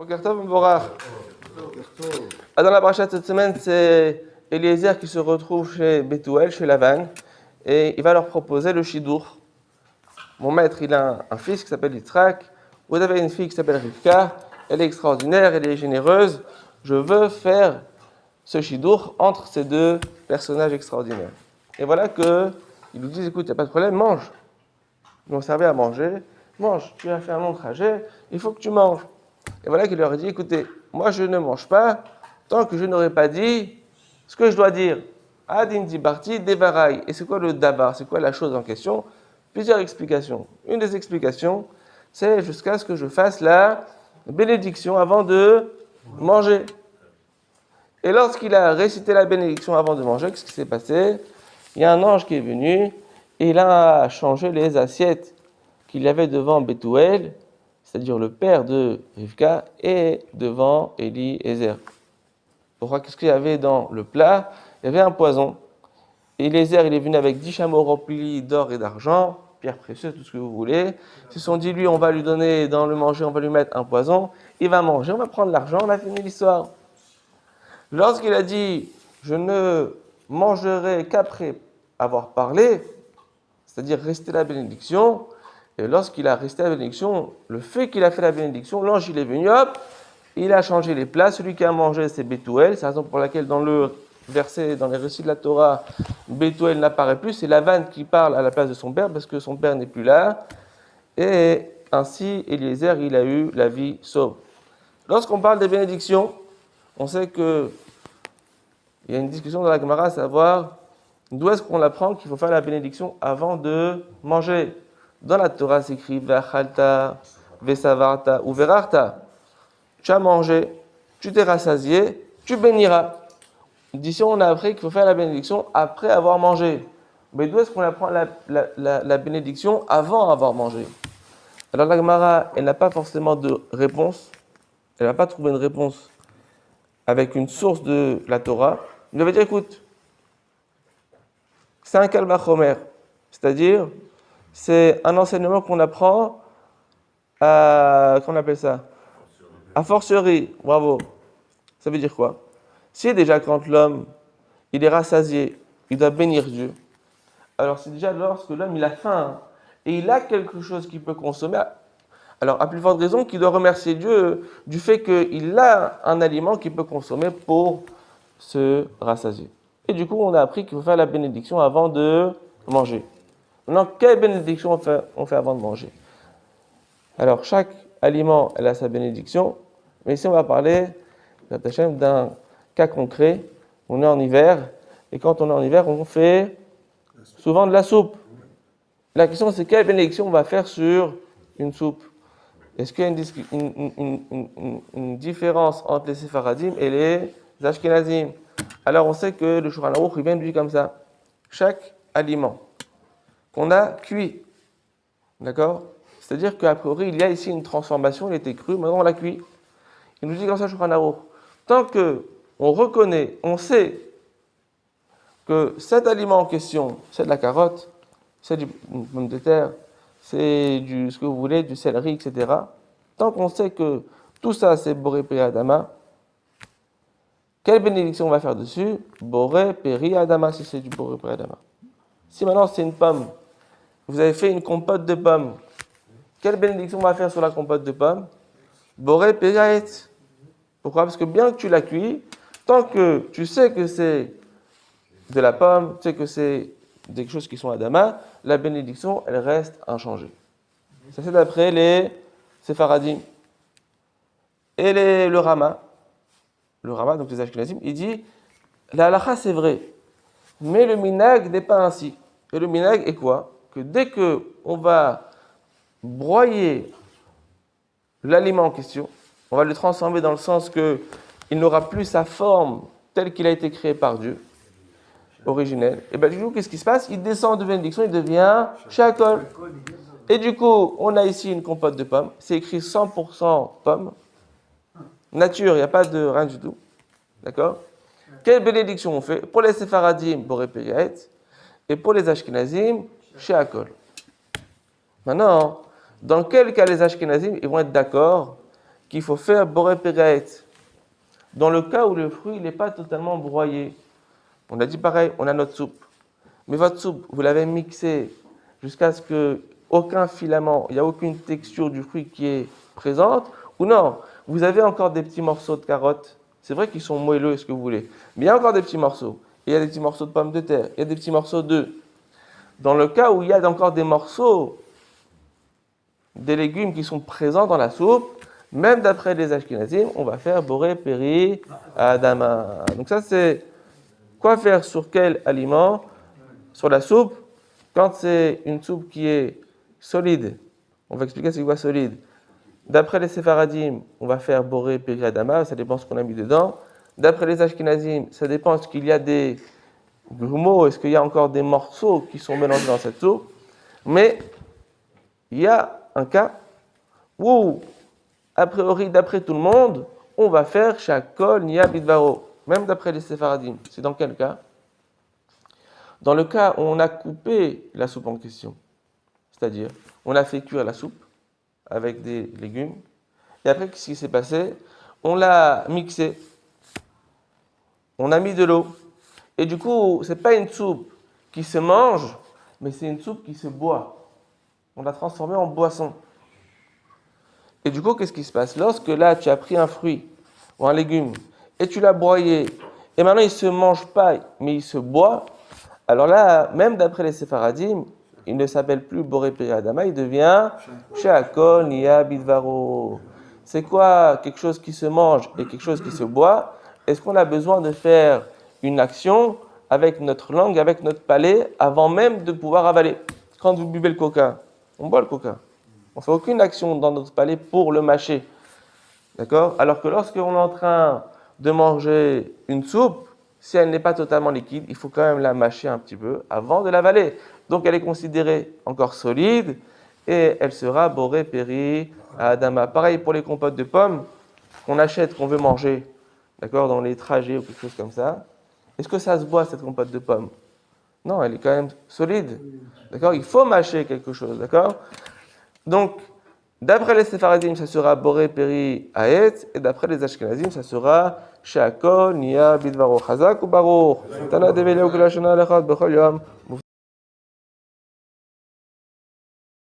Boker Tov, Mvorach. Dans la paracha de cette semaine, c'est Eliezer qui se retrouve chez Bethuel, chez Lavan, et il va leur proposer le shidour. Mon maître, il a un fils qui s'appelle Yitzhak, vous avez une fille qui s'appelle Rivka, elle est extraordinaire, elle est généreuse, je veux faire ce shidour entre ces deux personnages extraordinaires. Et voilà que ils lui disent, écoute, il n'y a pas de problème, mange. Ils m'ont servi à manger, mange, tu as fait un long trajet, il faut que tu manges. Et voilà qu'il leur dit, écoutez, moi je ne mange pas tant que je n'aurai pas dit ce que je dois dire. Adim dibarti devarai. Et c'est quoi le dabar? C'est quoi la chose en question? Plusieurs explications. Une des explications, c'est jusqu'à ce que je fasse la bénédiction avant de manger. Et lorsqu'il a récité la bénédiction avant de manger, qu'est-ce qui s'est passé? Il y a un ange qui est venu et il a changé les assiettes qu'il y avait devant Bethuel, c'est-à-dire le père de Rivka, et devant Eliezer. Pourquoi? Qu'est-ce qu'il y avait dans le plat? Il y avait un poison. Eliezer, il est venu avec 10 chameaux remplis d'or et d'argent, pierres précieuses, tout ce que vous voulez. Ils se sont dit, lui, on va lui donner dans le manger, on va lui mettre un poison. Il va manger, on va prendre l'argent, on a fini l'histoire. Lorsqu'il a dit, je ne mangerai qu'après avoir parlé, c'est-à-dire rester la bénédiction, et lorsqu'il a resté la bénédiction, le fait qu'il a fait la bénédiction, l'ange il est venu, hop, il a changé les plats. Celui qui a mangé, c'est Bethuel. C'est la raison pour laquelle dans le verset, dans les récits de la Torah, Bethuel n'apparaît plus. C'est Lavan qui parle à la place de son père parce que son père n'est plus là. Et ainsi, Eliezer, il a eu la vie sauve. Lorsqu'on parle des bénédictions, on sait que il y a une discussion dans la Gemara à savoir d'où est-ce qu'on apprend qu'il faut faire la bénédiction avant de manger. Dans la Torah, c'est écrit V'achalta, Vesavarta ou Verarta. Tu as mangé, tu t'es rassasié, tu béniras. D'ici, on a appris qu'il faut faire la bénédiction après avoir mangé. Mais d'où est-ce qu'on apprend la bénédiction avant avoir mangé? Alors la Gemara, elle n'a pas forcément de réponse. Elle n'a pas trouvé une réponse avec une source de la Torah. Il avait dit, écoute, c'est un kalvachomer, c'est-à-dire, c'est un enseignement qu'on apprend à, qu'on appelle ça? A fortiori, bravo. Ça veut dire quoi? Si déjà quand l'homme, il est rassasié, il doit bénir Dieu, alors c'est déjà lorsque l'homme, il a faim, et il a quelque chose qu'il peut consommer, alors à plus forte raison qu'il doit remercier Dieu du fait qu'il a un aliment qu'il peut consommer pour se rassasier. Et du coup, on a appris qu'il faut faire la bénédiction avant de manger. Maintenant, quelle bénédiction on fait avant de manger? Alors, chaque aliment, elle a sa bénédiction, mais ici, on va parler d'un cas concret. On est en hiver, et quand on est en hiver, on fait souvent de la soupe. La question, c'est quelle bénédiction on va faire sur une soupe? Est-ce qu'il y a une différence entre les Séfaradim et les Ashkenazim? Alors, on sait que le Shulchan Aruch, il vient de lui comme ça. Chaque aliment qu'on a cuit, d'accord? C'est-à-dire qu'à priori, il y a ici une transformation, il était cru, maintenant on l'a cuit. Il nous dit comme ça, Shulchan Aruch, tant qu'on reconnaît, on sait que cet aliment en question, c'est de la carotte, c'est du pomme de terre, c'est ce que vous voulez, du céleri, etc. Tant qu'on sait que tout ça, c'est Boré Peri Adama, quelle bénédiction on va faire dessus? Boré Peri Adama, si c'est du Boré Peri Adama. Si maintenant c'est une pomme, vous avez fait une compote de pommes, quelle bénédiction on va faire sur la compote de pommes? Boré Peri Aetz. Pourquoi? Parce que bien que tu l'as cuit, tant que tu sais que c'est de la pomme, tu sais que c'est des choses qui sont Adama, la bénédiction, elle reste inchangée. Ça, c'est d'après les Séfaradim. Et le Rama, donc les Ashkenazim, il dit, la halakha, c'est vrai, mais le minag n'est pas ainsi. Et le minag est quoi? Que dès qu'on va broyer l'aliment en question, on va le transformer dans le sens qu'il n'aura plus sa forme telle qu'il a été créé par Dieu, originel. Et bien du coup, qu'est-ce qui se passe? Il descend de bénédiction, il devient shakol. Et du coup, on a ici une compote de pommes. C'est écrit 100% pommes. Nature, il n'y a pas de rien du tout. D'accord? Quelle bénédiction on fait? Pour les Séfaradim, Boré Peri Aetz, et pour les Ashkenazim, shakol. Maintenant, dans quel cas les Ashkenazim ils vont être d'accord qu'il faut faire boré pégaet. Dans le cas où le fruit n'est pas totalement broyé, on a dit pareil, on a notre soupe. Mais votre soupe, vous l'avez mixée jusqu'à ce que aucun filament, il n'y a aucune texture du fruit qui est présente, ou non, vous avez encore des petits morceaux de carottes. C'est vrai qu'ils sont moelleux, ce que vous voulez, mais il y a encore des petits morceaux. Il y a des petits morceaux de pommes de terre, il y a des petits morceaux d'œufs. Dans le cas où il y a encore des morceaux des légumes qui sont présents dans la soupe, même d'après les Ashkenazim, on va faire boré, péri, adama. Donc ça, c'est quoi faire sur quel aliment? Sur la soupe, quand c'est une soupe qui est solide, on va expliquer c'est quoi solide. D'après les Séfaradim, on va faire boré, péri, adama, ça dépend de ce qu'on a mis dedans. D'après les Ashkenazim, ça dépend de ce qu'il y a des grumeaux, est-ce qu'il y a encore des morceaux qui sont mélangés dans cette soupe. Mais il y a un cas où, a priori, d'après tout le monde, on va faire shakol niya bidvaro, même d'après les Séfaradim. C'est dans quel cas? Dans le cas où on a coupé la soupe en question, c'est-à-dire on a fait cuire la soupe avec des légumes, et après, qu'est-ce qui s'est passé? On l'a mixé, on a mis de l'eau, et du coup, ce n'est pas une soupe qui se mange, mais c'est une soupe qui se boit. On l'a transformée en boisson. Et du coup, qu'est-ce qui se passe? Lorsque là, tu as pris un fruit ou un légume, et tu l'as broyé, et maintenant il ne se mange pas, mais il se boit, alors là, même d'après les Séfaradim, il ne s'appelle plus boré péri adama, il devient shakol niya bidvaro. C'est quoi quelque chose qui se mange et quelque chose qui se boit? Est-ce qu'on a besoin de faire une action avec notre langue, avec notre palais, avant même de pouvoir avaler? Quand vous buvez le coca, on boit le coca. On ne fait aucune action dans notre palais pour le mâcher. D'accord? Alors que lorsqu'on est en train de manger une soupe, si elle n'est pas totalement liquide, il faut quand même la mâcher un petit peu avant de l'avaler. Donc elle est considérée encore solide et elle sera boré, péri, adama. Pareil pour les compotes de pommes qu'on achète, qu'on veut manger, d'accord, dans les trajets ou quelque chose comme ça. Est-ce que ça se boit cette compote de pommes? Non, elle est quand même solide. D'accord? Il faut mâcher quelque chose, d'accord? Donc, d'après les Séfaradim, ça sera boré, péri, aet, et d'après les Ashkenazim, ça sera shakol, niya, bidvaro, chazak ou baruch. Tana devele ou kulashana lechad bechol yom.